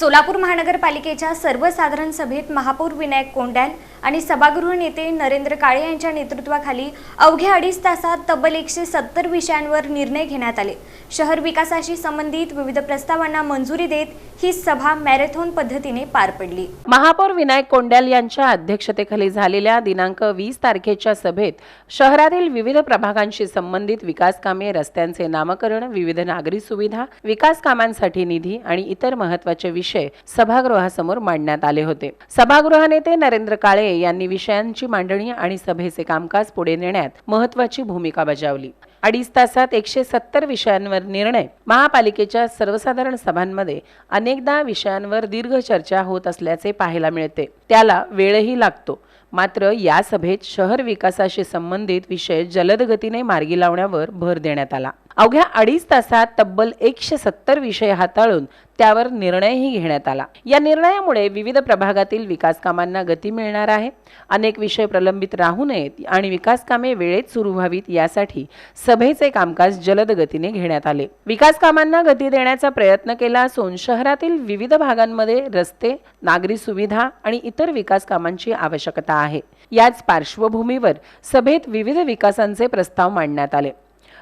सोलापूर महानगरपालिकेच्या सर्वसाधारण सभेत महापौर विनायक कोंड्याल आणि सभागृह नेते नरेंद्र काळे यांच्या नेतृत्वाखाली अवघ्या 2.5 तासात तब्बल 170 विषयांवर निर्णय घेण्यात आले। शहर विकासाशी संबंधित विविध प्रस्तावांना मंजुरी देत ही सभा मॅरेथॉन पद्धतीने पार पडली। महापौर विनायक कोंड्याल यांच्या अध्यक्षतेखाली झालेल्या दिनांक 20 तारखेच्या सभेत शहरातील विविध प्रभागांशी संबंधित विकास कामे, रस्त्यांचे नामकरण, विविध नागरी सुविधा, विकास कामांसाठी निधी आणि इतर महत्त्वाचे विषय सभागृहासमोर मांडण्यात आले होते। सभागृह नेते नरेंद्र काळे यांनी विषयांची मांडणी आणि सभेचे कामकाज पुढे नेण्यात महत्त्वाची भूमिका बजावली। 2.5 तासात 170 विषयांवर निर्णय। महापालिकेच्या सर्वसाधारण सभांमध्ये अनेकदा विषयांवर दीर्घ चर्चा होत असल्याचे पाहायला मिळते, त्याला वेळही लागतो। मात्र या सभेत शहर विकासाशी संबंधित विषय जलद गतीने मार्गी लावण्यावर भर देण्यात आला। अवघ्या 2.5 तासात तब्बल 170 विषय हाताळून त्यावर निर्णयही घेण्यात आला। या निर्णयामुळे विविध प्रभागातील विकास कामांना गती मिळणार आहे। अनेक विषय प्रलंबित राहू नयेत आणि विकास कामे वेळेत सुरू व्हावीत यासाठी सभेचे कामकाज जलद गतीने घेण्यात आले। विकास कामांना गती देण्याचा प्रयत्न केला असून शहरातील विविध भागांमध्ये रस्ते, नागरी सुविधा आणि इतर विकास कामांची आवश्यकता आहे। याच पार्श्वभूमीवर सभेत विविध विकासांचे प्रस्ताव मांडण्यात आले।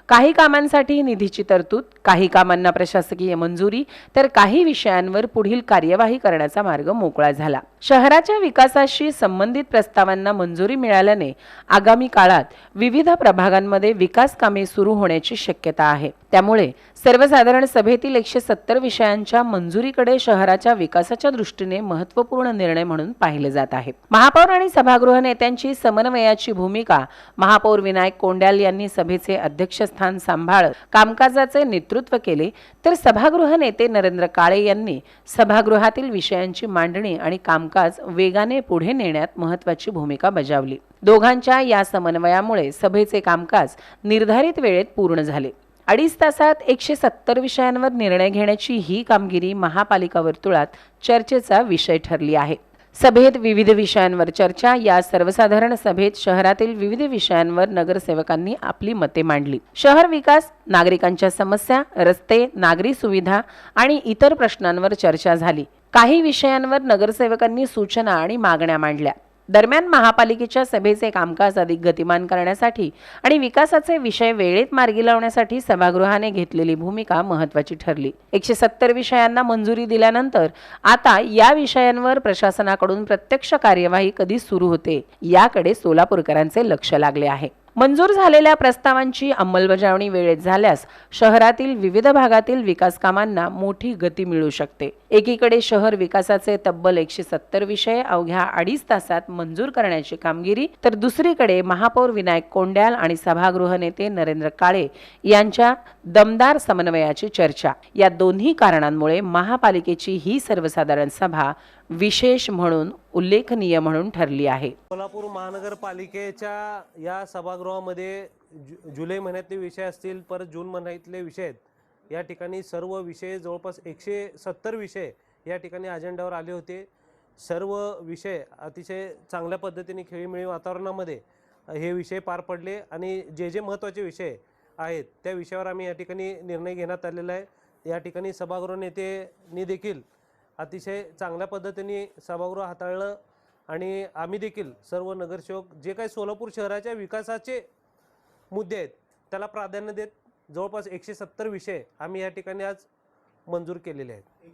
काही कामांसाठी निधीची तरतूद, काही कामांना प्रशासकीय मंजुरी, तर काही विषयांवर पुढील कार्यवाही करण्याचा मार्ग मोकळा झाला। शहराच्या विकासाशी संबंधित प्रस्तावांना मंजुरी मिळाल्याने आगामी काळात विविध प्रभागांमध्ये विकास कामे सुरू होण्याची शक्यता आहे। त्यामुळे सर्वसाधारण सभेतील 170 विषयांच्या मंजुरीकडे शहराच्या विकासाच्या दृष्टीने महत्त्वपूर्ण निर्णय म्हणून पाहिले जात आहे। महापौर आणि सभागृह नेत्यांची समन्वयाची भूमिका महापौर विनायक कोंड्याल यांनी सभेचे अध्यक्षस्थान सांभाळत कामकाजाचे नेतृत्व केले, तर सभागृह नेते नरेंद्र काळे यांनी सभागृहातील विषयांची मांडणी आणि कामकाज वेगाने पुढे नेण्यात महत्त्वाची भूमिका बजावली। दोघांच्या या समन्वयामुळे सभेचे कामकाज निर्धारित वेळेत पूर्ण झाले। 2.5 तासात 170 विषयांवर निर्णय घेण्याची ही कामगिरी महापालिका वर्तुळात चर्चेचा विषय ठरली आहे। सभेत विविध विषयांवर चर्चा। या सर्वसाधारण सभेत शहरातील विविध विषयांवर नगरसेवकांनी आपली मते मांडली। शहर विकास, नागरिकांच्या समस्या, रस्ते, नागरी सुविधा आणि इतर प्रश्नांवर चर्चा झाली। काही विषयांवर नगरसेवकांनी सूचना आणि मागण्या मांडल्या। दरम्यान महापालिकेच्या सभेचे कामकाज अधिक गतिमान करण्यासाठी आणि विकासाचे विषय वेळेत मार्गी लावण्यासाठी सभागृहाने घेतलेली भूमिका महत्त्वाची ठरली। 170 विषयांना मंजुरी दिल्यानंतर आता या विषयांवर प्रशासनाकडून प्रत्यक्ष कार्यवाही कधी सुरू होते याकडे सोलापूरकरांचे लक्ष लागले आहे। मंजूर झालेल्या प्रस्तावांची अंमलबजावणी वेळेत झाल्यास शहरातील विविध भागातील विकास कामांना मोठी गती मिळू शकते। एकीकडे शहर विकासाचे तब्बल 170 विषय अवघ्या 2.5 तासात मंजूर करण्याची कामगिरी, तर दुसरीकडे महापौर विनायक कोंड्याल आणि सभागृह नेते नरेंद्र काळे यांच्या दमदार समन्वयाची चर्चा। या दोन्ही कारणांमुळे महापालिकेची ही सर्वसाधारण सभा विशेष म्हणून उल्लेखनीय म्हणून ठरली आहे। सोलापूर महानगरपालिकेच्या या सभागृहामध्ये जुलै महिन्यातले विषय असतील, परत जून महिन्यातले विषय आहेत। या ठिकाणी सर्व विषय जवळपास 170 विषय या ठिकाणी अजेंड्यावर आले होते। सर्व विषय अतिशय चांगल्या पद्धतीने खेळीमेळी वातावरणामध्ये हे विषय पार पडले आणि जे महत्त्वाचे विषय आहेत त्या विषयावर आम्ही या ठिकाणी निर्णय घेण्यात आलेला आहे। या ठिकाणी सभागृह नेत्यांनी देखील अतिशय चांगल्या पद्धतीने सभागृह हाताळलं आणि आम्ही देखील सर्व नगरसेवक जे काही सोलापूर शहराच्या विकासाचे मुद्दे आहेत त्याला प्राधान्य देत जवळपास 170 विषय आम्ही या ठिकाणी आज मंजूर केलेले आहेत।